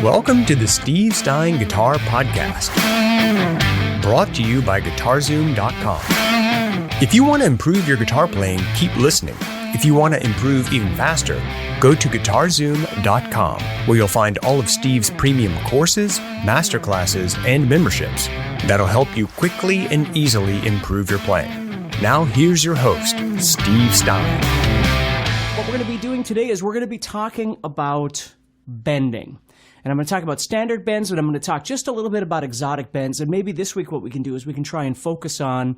Welcome to the Steve Stine Guitar Podcast, brought to you by guitar-Zoom.com. If you want to improve your guitar playing, keep listening. If you want to improve even faster, go to guitar-Zoom.com, where you'll find all of Steve's premium courses, masterclasses, and memberships that'll help you quickly and easily improve your playing. Now here's your host, Steve Stine. What we're going to be doing today is we're going to be talking about bending. And I'm going to talk about standard bends, and I'm going to talk just a little bit about exotic bends. And maybe this week what we can do is we can try and focus on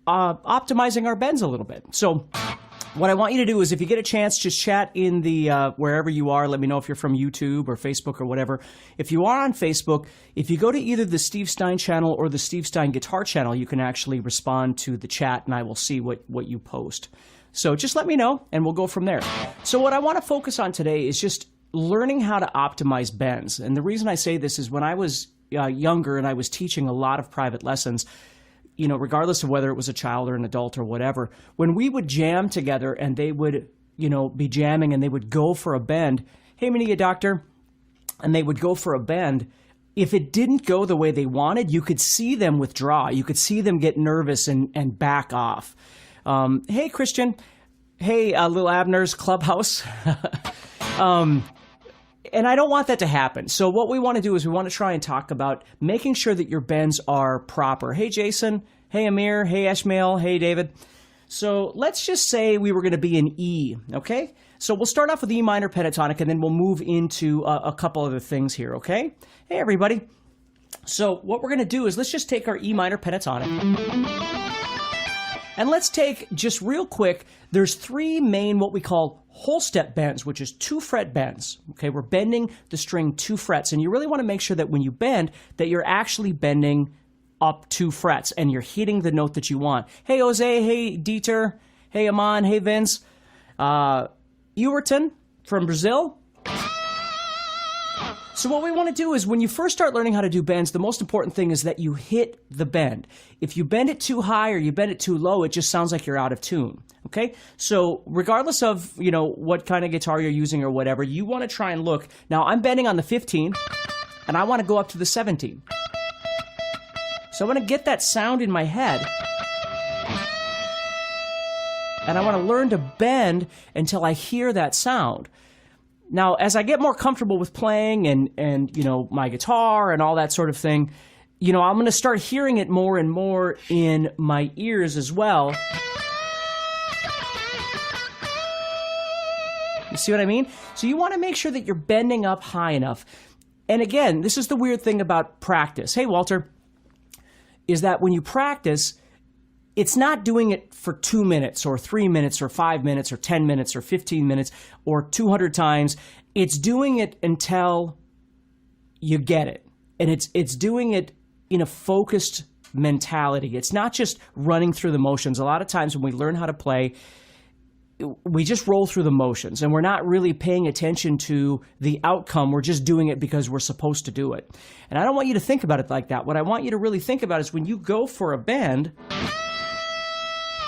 optimizing our bends a little bit. So what I want you to do is if you get a chance, just chat in the wherever you are. Let me know if you're from YouTube or Facebook or whatever. If you are on Facebook, if you go to either the Steve Stine channel or the Steve Stine Guitar channel, you can actually respond to the chat, and I will see what you post. So just let me know, and we'll go from there. So what I want to focus on today is just learning how to optimize bends. And the reason I say this is when I was younger and I was teaching a lot of private lessons, you know, regardless of whether it was a child or an adult or whatever, when we would jam together and they would, you know, be jamming and they would go for a bend, hey, Mania Doctor, and they would go for a bend, if it didn't go the way they wanted, you could see them withdraw. You could see them get nervous and back off. Hey, Christian. Hey, Little Abner's Clubhouse. And I don't want that to happen. So what we want to do is we want to try and talk about making sure that your bends are proper. Hey, Jason. Hey, Amir. Hey, Ishmael. Hey, David. So let's just say we were going to be in E, okay? So we'll start off with E minor pentatonic, and then we'll move into a couple other things here, okay? Hey, everybody. So what we're going to do is let's just take our E minor pentatonic. And let's take, just real quick, there's three main what we call whole step bends, which is 2-fret bends. Okay, we're bending the string 2 frets, and you really want to make sure that when you bend, that you're actually bending up 2 frets, and you're hitting the note that you want. Hey, Jose. Hey, Dieter. Hey, Aman. Hey, Vince. Ewerton from Brazil. So what we want to do is when you first start learning how to do bends, the most important thing is that you hit the bend. If you bend it too high or you bend it too low, it just sounds like you're out of tune. Okay? So regardless of, you know, what kind of guitar you're using or whatever, you want to try and look. Now I'm bending on the 15 and I want to go up to the 17. So I want to get that sound in my head. And I want to learn to bend until I hear that sound. Now, as I get more comfortable with playing and you know, my guitar and all that sort of thing, you know, I'm going to start hearing it more and more in my ears as well. You see what I mean? So you want to make sure that you're bending up high enough. And again, this is the weird thing about practice. Hey, Walter, is that when you practice, it's not doing it for 2 minutes or 3 minutes or 5 minutes or 10 minutes or 15 minutes or 200 times. It's doing it until you get it. And it's doing it in a focused mentality. It's not just running through the motions. A lot of times when we learn how to play, we just roll through the motions and we're not really paying attention to the outcome. We're just doing it because we're supposed to do it. And I don't want you to think about it like that. What I want you to really think about is when you go for a bend,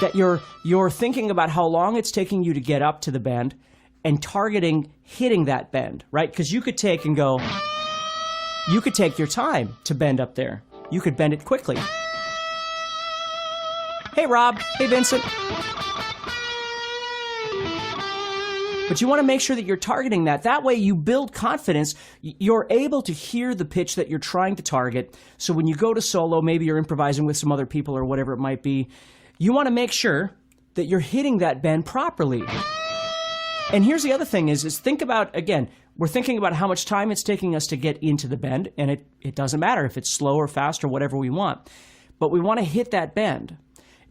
that you're thinking about how long it's taking you to get up to the bend and targeting hitting that bend, right? Because you could take your time to bend up there. You could bend it quickly. Hey, Rob. Hey, Vincent. But you want to make sure that you're targeting that. That way you build confidence. You're able to hear the pitch that you're trying to target. So when you go to solo, maybe you're improvising with some other people or whatever it might be, you want to make sure that you're hitting that bend properly. And here's the other thing is think about, again, we're thinking about how much time it's taking us to get into the bend, and it doesn't matter if it's slow or fast or whatever we want. But we want to hit that bend.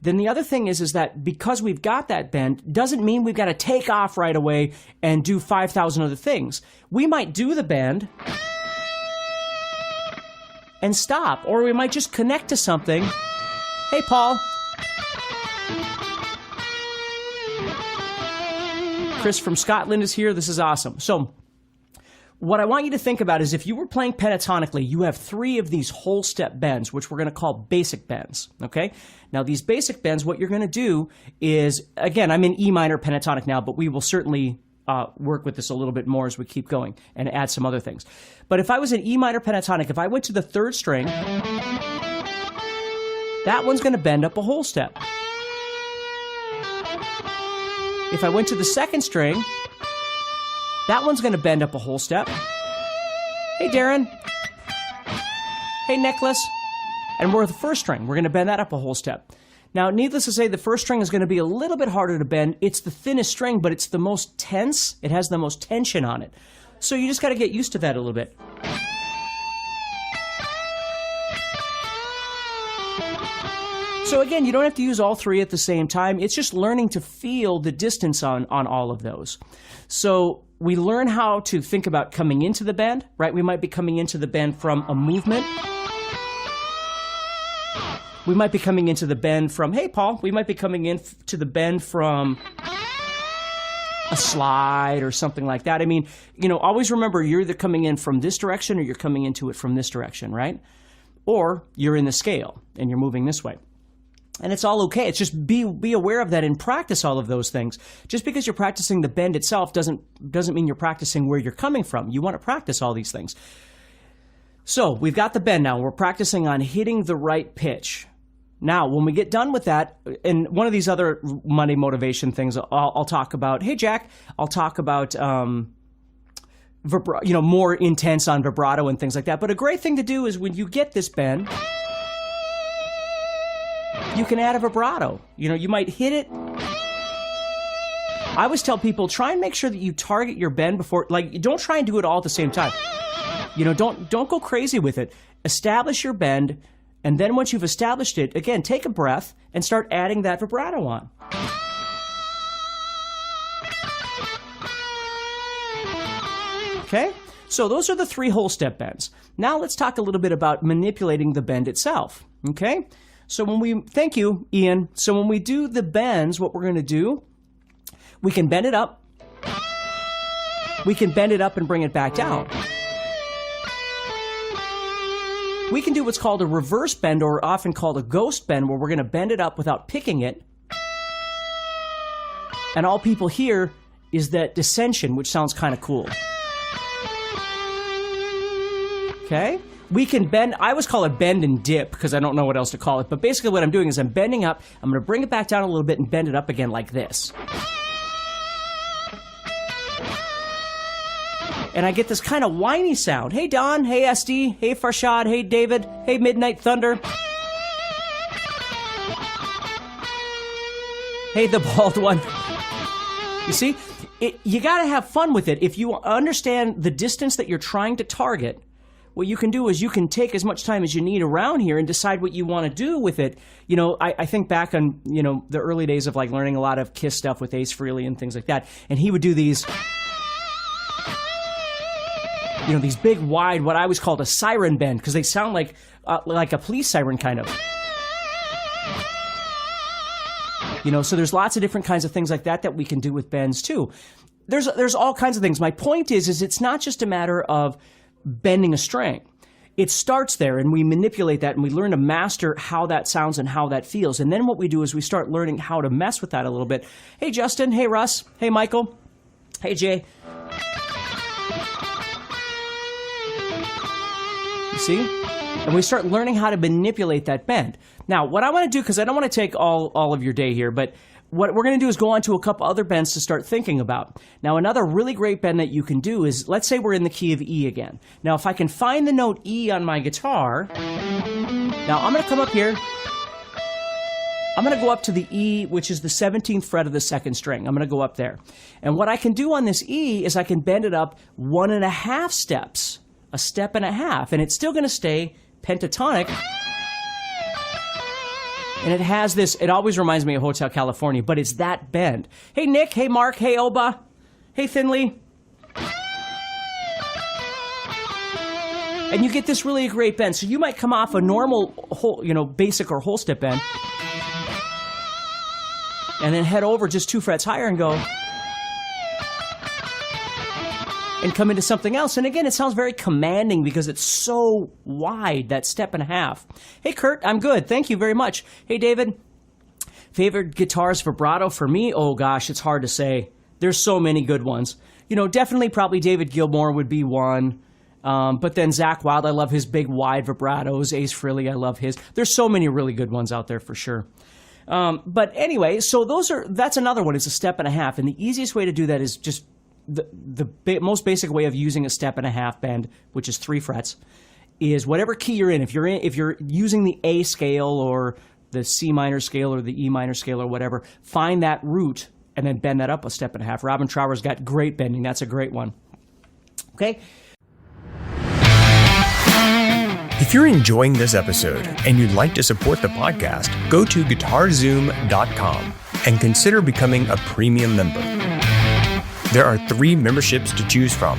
Then the other thing is that because we've got that bend, doesn't mean we've got to take off right away and do 5,000 other things. We might do the bend and stop, or we might just connect to something. Hey, Paul. Chris from Scotland is here. This is awesome. So what I want you to think about is if you were playing pentatonically, you have 3 of these whole step bends, which we're going to call basic bends, okay? Now, these basic bends, what you're going to do is, again, I'm in E minor pentatonic now, but we will certainly work with this a little bit more as we keep going and add some other things. But if I was an E minor pentatonic, if I went to the third string, that one's going to bend up a whole step. If I went to the second string, that one's going to bend up a whole step. Hey, Darren. Hey, Necklace. And we're at the first string. We're going to bend that up a whole step. Now, needless to say, the first string is going to be a little bit harder to bend. It's the thinnest string, but it's the most tense. It has the most tension on it. So you just got to get used to that a little bit. So again, you don't have to use all three at the same time. It's just learning to feel the distance on all of those. So we learn how to think about coming into the bend, right? We might be coming into the bend from a movement. We might be coming into the bend from, hey, Paul, we might be coming into the bend from a slide or something like that. I mean, always remember you're either coming in from this direction or you're coming into it from this direction, right? Or you're in the scale and you're moving this way. And it's all okay. It's just be aware of that and practice all of those things. Just because you're practicing the bend itself doesn't mean you're practicing where you're coming from. You want to practice all these things. So we've got the bend now. We're practicing on hitting the right pitch. Now, when we get done with that, and one of these other Monday motivation things, I'll talk about, hey, Jack, I'll talk about more intense on vibrato and things like that. But a great thing to do is when you get this bend, you can add a vibrato. You might hit it. I always tell people, try and make sure that you target your bend before, don't try and do it all at the same time. Don't go crazy with it. Establish your bend, and then once you've established it, again, take a breath and start adding that vibrato on. Okay? So those are the 3 whole step bends. Now let's talk a little bit about manipulating the bend itself. Okay? So thank you, Ian. So when we do the bends, what we're going to do, we can bend it up. We can bend it up and bring it back down. We can do what's called a reverse bend, or often called a ghost bend, where we're going to bend it up without picking it. And all people hear is that dissension, which sounds kind of cool. Okay? We can bend, I always call it bend and dip because I don't know what else to call it. But basically what I'm doing is I'm bending up, I'm going to bring it back down a little bit and bend it up again like this. And I get this kind of whiny sound. Hey, Don. Hey, SD. Hey, Farshad. Hey, David. Hey, Midnight Thunder. Hey, the bald one. You see? You got to have fun with it. If you understand the distance that you're trying to target, what you can do is you can take as much time as you need around here and decide what you want to do with it. I think back on, the early days of learning a lot of Kiss stuff with Ace Frehley and things like that. And he would do these, these big, wide, what I always called a siren bend, because they sound like a police siren kind of. So there's lots of different kinds of things like that we can do with bends too. There's all kinds of things. My point is it's not just a matter of bending a string. It starts there, and we manipulate that, and we learn to master how that sounds and how that feels. And then what we do is we start learning how to mess with that a little bit. Hey, Justin. Hey, Russ. Hey, Michael. Hey, Jay. You see? And we start learning how to manipulate that bend. Now, what I want to do, because I don't want to take all of your day here, but what we're going to do is go on to a couple other bends to start thinking about. Now, another really great bend that you can do is, let's say we're in the key of E again. Now, if I can find the note E on my guitar, now I'm going to come up here. I'm going to go up to the E, which is the 17th fret of the second string. I'm going to go up there. And what I can do on this E is I can bend it up 1.5 steps, a step and a half, and it's still going to stay pentatonic. And it has this, it always reminds me of Hotel California, but it's that bend. Hey, Nick. Hey, Mark. Hey, Oba. Hey, Finley. And you get this really great bend. So you might come off a normal, basic or whole step bend, and then head over just 2 frets higher and go, and come into something else. And again, it sounds very commanding because it's so wide, that step and a half. Hey, Kurt, I'm good. Thank you very much. Hey, David. Favorite guitars vibrato for me? Oh, gosh, it's hard to say. There's so many good ones. definitely probably David Gilmour would be one. But then Zakk Wylde, I love his big wide vibratos. Ace Frehley, I love his. There's so many really good ones out there for sure. But anyway, so that's another one. It's a step and a half. And the easiest way to do that is just the most basic way of using a step and a half bend, which is 3 frets, is whatever key you're in. If you're using the A scale or the C minor scale or the E minor scale or whatever, find that root and then bend that up a step and a half. Robin Trower's got great bending. That's a great one. Okay? If you're enjoying this episode and you'd like to support the podcast, go to guitar-Zoom.com and consider becoming a premium member. There are 3 memberships to choose from.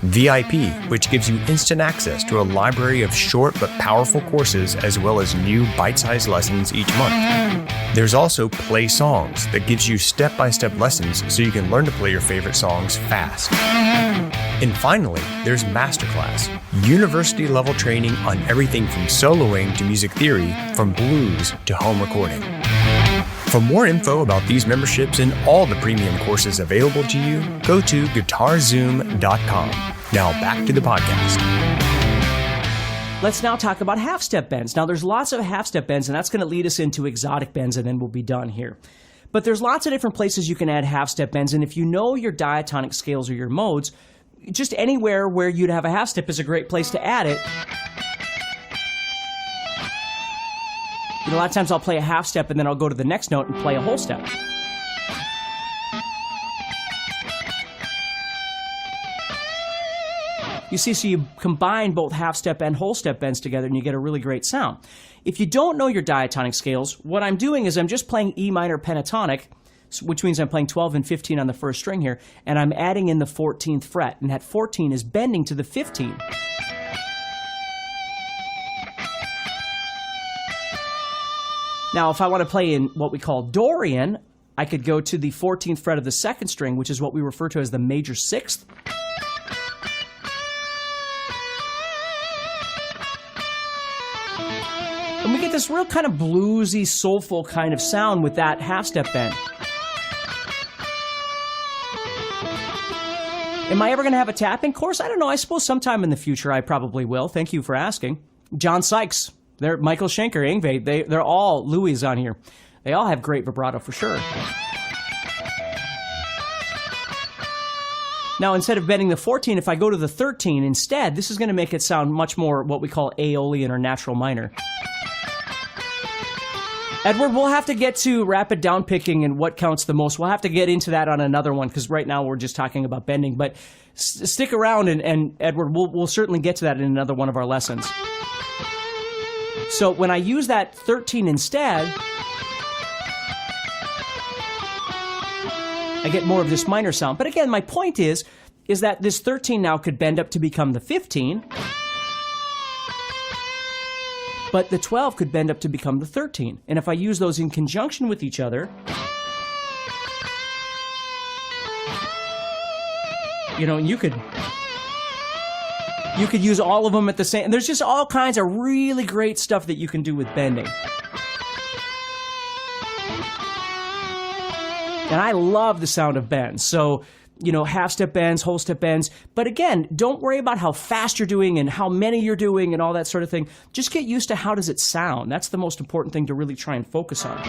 VIP, which gives you instant access to a library of short but powerful courses as well as new bite-sized lessons each month. There's also Play Songs that gives you step-by-step lessons so you can learn to play your favorite songs fast. And finally, there's Masterclass, university-level training on everything from soloing to music theory, from blues to home recording. For more info about these memberships and all the premium courses available to you, go to guitar-Zoom.com. Now back to the podcast. Let's now talk about half-step bends. Now, there's lots of half-step bends, and that's going to lead us into exotic bends, and then we'll be done here. But there's lots of different places you can add half-step bends, and if you know your diatonic scales or your modes, just anywhere where you'd have a half-step is a great place to add it. A lot of times I'll play a half-step, and then I'll go to the next note and play a whole step. You see, so you combine both half-step and whole-step bends together, and you get a really great sound. If you don't know your diatonic scales, what I'm doing is I'm just playing E minor pentatonic, which means I'm playing 12 and 15 on the first string here, and I'm adding in the 14th fret, and that 14 is bending to the 15. Now, if I want to play in what we call Dorian, I could go to the 14th fret of the second string, which is what we refer to as the major 6th. And we get this real kind of bluesy, soulful kind of sound with that half-step bend. Am I ever going to have a tapping course? I don't know. I suppose sometime in the future I probably will. Thank you for asking. John Sykes, Michael Schenker, Yngwie, they're all Louis on here. They all have great vibrato for sure. Now, instead of bending the 14, if I go to the 13 instead, this is going to make it sound much more what we call Aeolian or natural minor. Edward, we'll have to get to rapid downpicking and what counts the most. We'll have to get into that on another one because right now we're just talking about bending. But stick around, and Edward, we'll certainly get to that in another one of our lessons. So when I use that 13 instead, I get more of this minor sound. But again, my point is that this 13 now could bend up to become the 15. But the 12 could bend up to become the 13. And if I use those in conjunction with each other, you could use all of them at the same. There's just all kinds of really great stuff that you can do with bending. And I love the sound of bends. So, half-step bends, whole-step bends. But again, don't worry about how fast you're doing and how many you're doing and all that sort of thing. Just get used to how does it sound. That's the most important thing to really try and focus on.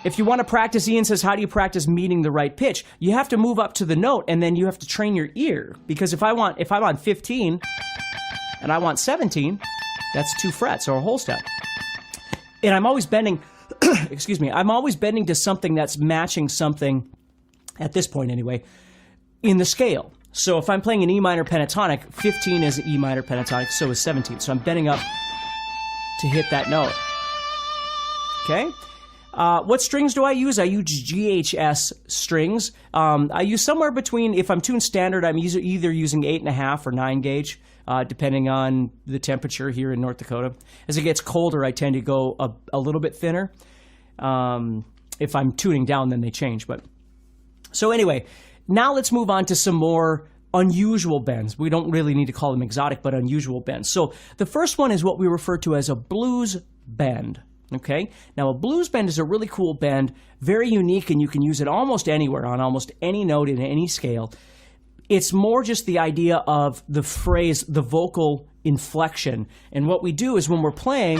If you want to practice, Ian says, how do you practice meeting the right pitch? You have to move up to the note, and then you have to train your ear. Because if I'm on 15 and I want 17, that's 2 frets or a whole step. And I'm always bending... excuse me, I'm always bending to something that's matching something, at this point anyway, in the scale. So if I'm playing an E minor pentatonic, 15 is an E minor pentatonic, so is 17. So I'm bending up to hit that note. Okay? What strings do I use? I use GHS strings. I use somewhere between, if I'm tuned standard, I'm either using 8.5 or 9 gauge. Depending on the temperature here in North Dakota. As it gets colder, I tend to go a little bit thinner. If I'm tuning down, then they change. So anyway, now let's move on to some more unusual bends. We don't really need to call them exotic, but unusual bends. So the first one is what we refer to as a blues bend. Okay? Now, a blues bend is a really cool bend, very unique, and you can use it almost anywhere on almost any note in any scale. It's more just the idea of the phrase, the vocal inflection. And what we do is when we're playing,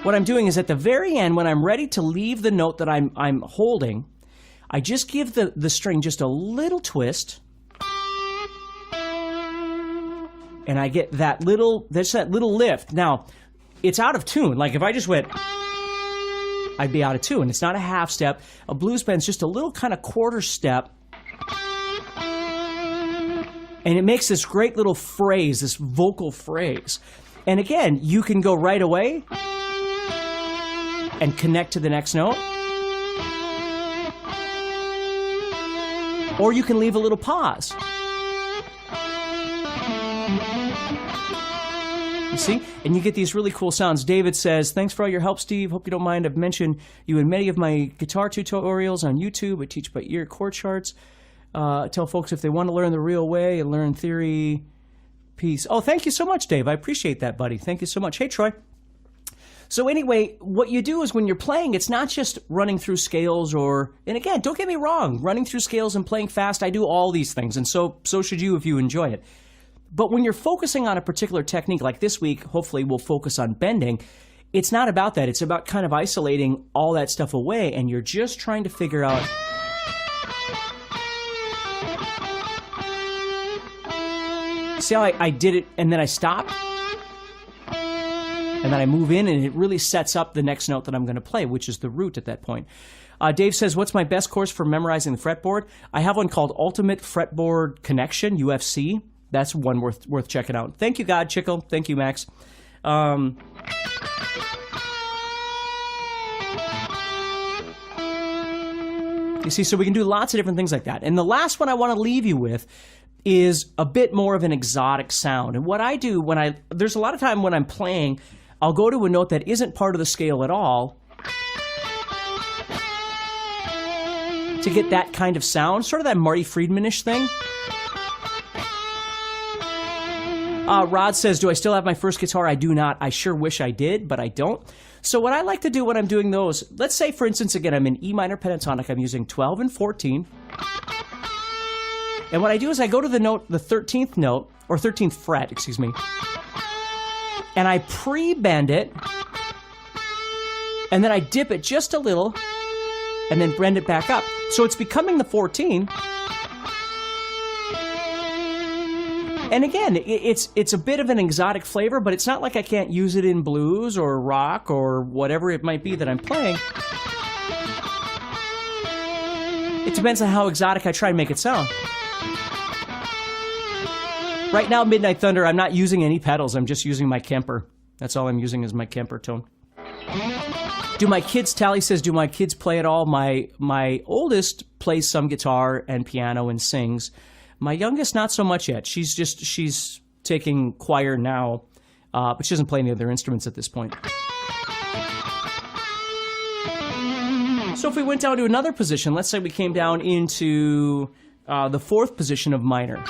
what I'm doing is at the very end, when I'm ready to leave the note that I'm holding, I just give the string just a little twist, and I get that little lift. Now, it's out of tune. Like if I just went, I'd be out of tune. It's not a half step. A blues bend's just a little kind of quarter step. And it makes this great little phrase, this vocal phrase. And again, you can go right away and connect to the next note. Or you can leave a little pause. You see? And you get these really cool sounds. David says, thanks for all your help, Steve. Hope you don't mind. I've mentioned you in many of my guitar tutorials on YouTube. I teach by ear chord charts. Tell folks if they want to learn the real way and learn theory, peace. Oh, thank you so much, Dave. I appreciate that, buddy. Thank you so much. Hey, Troy. So anyway, what you do is when you're playing, it's not just running through scales and again, don't get me wrong, running through scales and playing fast, I do all these things, and so should you if you enjoy it. But when you're focusing on a particular technique, like this week, hopefully we'll focus on bending, it's not about that. It's about kind of isolating all that stuff away, and you're just trying to figure out see how I did it, and then I stop? And then I move in, and it really sets up the next note that I'm going to play, which is the root at that point. Dave says, what's my best course for memorizing the fretboard? I have one called Ultimate Fretboard Connection, UFC. That's one worth checking out. Thank you, God Chickle. Thank you, Max. You see, so we can do lots of different things like that. And the last one I want to leave you with is a bit more of an exotic sound. And what I do there's a lot of time when I'm playing, I'll go to a note that isn't part of the scale at all to get that kind of sound, sort of that Marty Friedman-ish thing. Rod says, do I still have my first guitar? I do not. I sure wish I did, but I don't. So what I like to do when I'm doing those, let's say, for instance, again, I'm in E minor pentatonic. I'm using 12 and 14. And what I do is I go to the note, the 13th note, or 13th fret, excuse me, and I pre-bend it, and then I dip it just a little, and then bend it back up. So it's becoming the 14. And again, it's a bit of an exotic flavor, but it's not like I can't use it in blues or rock or whatever it might be that I'm playing. It depends on how exotic I try to make it sound. Right now, Midnight Thunder, I'm not using any pedals. I'm just using my Kemper. That's all I'm using is my Kemper tone. Do my kids, Tally says, do my kids play at all? My oldest plays some guitar and piano and sings. My youngest, not so much yet. She's taking choir now, but she doesn't play any other instruments at this point. So if we went down to another position, let's say we came down into the fourth position of minor.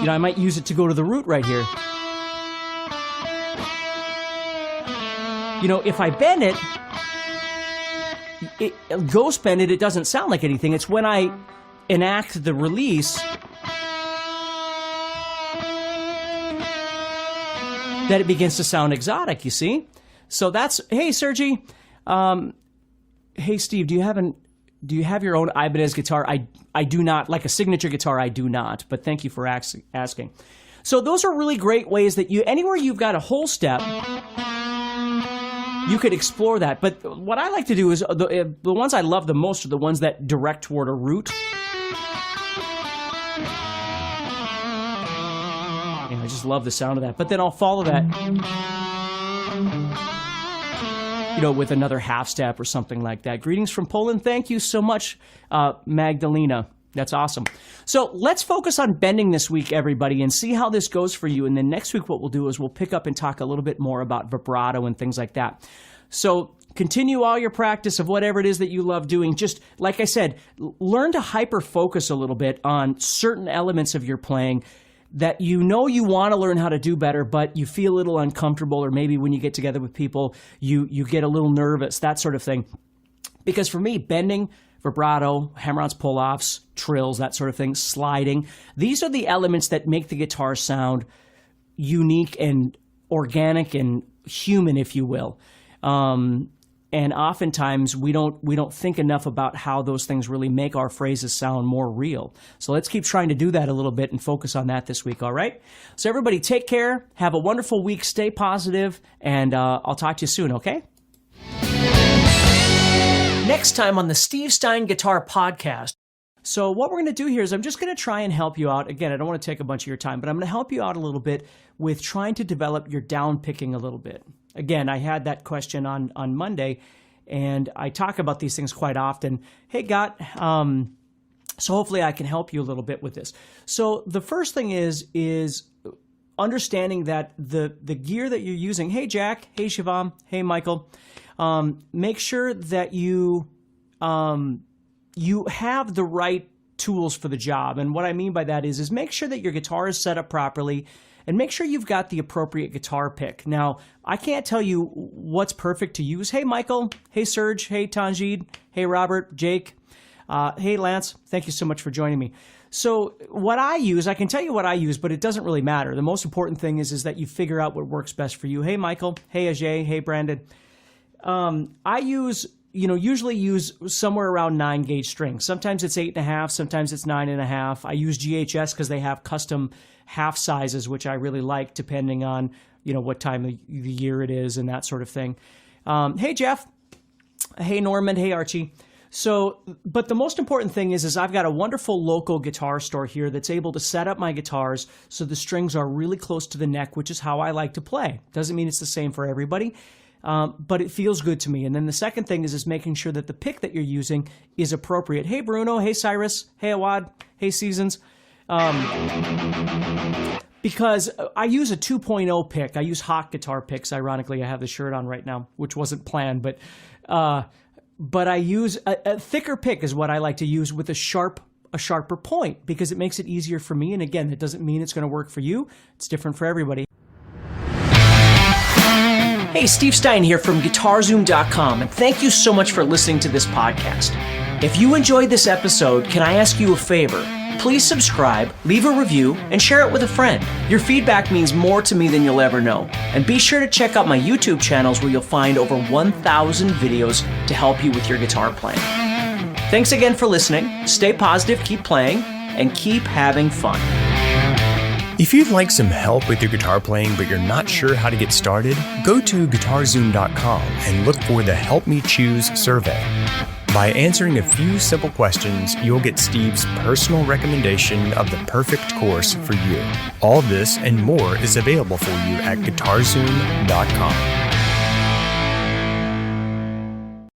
You know, I might use it to go to the root right here. You know, if I bend it, ghost bend it, it doesn't sound like anything. It's when I enact the release that it begins to sound exotic, you see? So that's, hey, Sergi, hey, Steve, do you have your own Ibanez guitar? I do not, like a signature guitar, I do not, but thank you for asking. So those are really great ways that anywhere you've got a whole step, you could explore that. But what I like to do is, the ones I love the most are the ones that direct toward a root. And I just love the sound of that. But then I'll follow that, you know, with another half step or something like that. Greetings from Poland. Thank you so much, Magdalena. That's awesome. So let's focus on bending this week, everybody, and see how this goes for you. And then next week what we'll do is we'll pick up and talk a little bit more about vibrato and things like that. So continue all your practice of whatever it is that you love doing. Just like I said, learn to hyper-focus a little bit on certain elements of your playing that you know you want to learn how to do better, but you feel a little uncomfortable, or maybe when you get together with people, you get a little nervous, that sort of thing. Because for me, bending, vibrato, hammer-ons, pull-offs, trills, that sort of thing, sliding, these are the elements that make the guitar sound unique and organic and human, if you will. And oftentimes we don't think enough about how those things really make our phrases sound more real. So let's keep trying to do that a little bit and focus on that this week, all right? So everybody take care, have a wonderful week, stay positive, and I'll talk to you soon, okay? Next time on the Steve Stine Guitar Podcast. So what we're going to do here is I'm just going to try and help you out. Again, I don't want to take a bunch of your time, but I'm going to help you out a little bit with trying to develop your down picking a little bit. Again, I had that question on Monday, and I talk about these things quite often. Hey, Got, so hopefully I can help you a little bit with this. So the first thing is understanding that the gear that you're using, hey, Jack, hey, Shivam, hey, Michael, make sure that you have the right tools for the job. And what I mean by that is make sure that your guitar is set up properly, and make sure you've got the appropriate guitar pick. Now, I can't tell you what's perfect to use. Hey, Michael. Hey, Serge. Hey, Tanjid. Hey, Robert. Jake. Hey, Lance. Thank you so much for joining me. So what I use, I can tell you what I use, but it doesn't really matter. The most important thing is that you figure out what works best for you. Hey, Michael. Hey, Ajay. Hey, Brandon. I usually use somewhere around 9-gauge strings. Sometimes it's 8.5, sometimes it's 9.5. I use GHS because they have custom half sizes, which I really like, depending on what time of the year it is and that sort of thing. Hey, Jeff. Hey, Norman. Hey, Archie. So, but the most important thing is I've got a wonderful local guitar store here that's able to set up my guitars so the strings are really close to the neck, which is how I like to play. Doesn't mean it's the same for everybody. But it feels good to me. And then the second thing is making sure that the pick that you're using is appropriate. Hey, Bruno. Hey, Cyrus. Hey, Awad. Hey, Seasons. Because I use a 2.0 pick. I use Hawk guitar picks. Ironically, I have the shirt on right now, which wasn't planned. But I use a thicker pick is what I like to use with a sharper point, because it makes it easier for me. And again, that doesn't mean it's going to work for you. It's different for everybody. Hey, Steve Stine here from guitar-zoom.com, and thank you so much for listening to this podcast. If you enjoyed this episode, can I ask you a favor? Please subscribe, leave a review, and share it with a friend. Your feedback means more to me than you'll ever know. And be sure to check out my YouTube channels where you'll find over 1,000 videos to help you with your guitar playing. Thanks again for listening. Stay positive, keep playing, and keep having fun. If you'd like some help with your guitar playing but you're not sure how to get started, go to guitar-zoom.com and look for the Help Me Choose survey. By answering a few simple questions, you'll get Steve's personal recommendation of the perfect course for you. All this and more is available for you at guitar-zoom.com.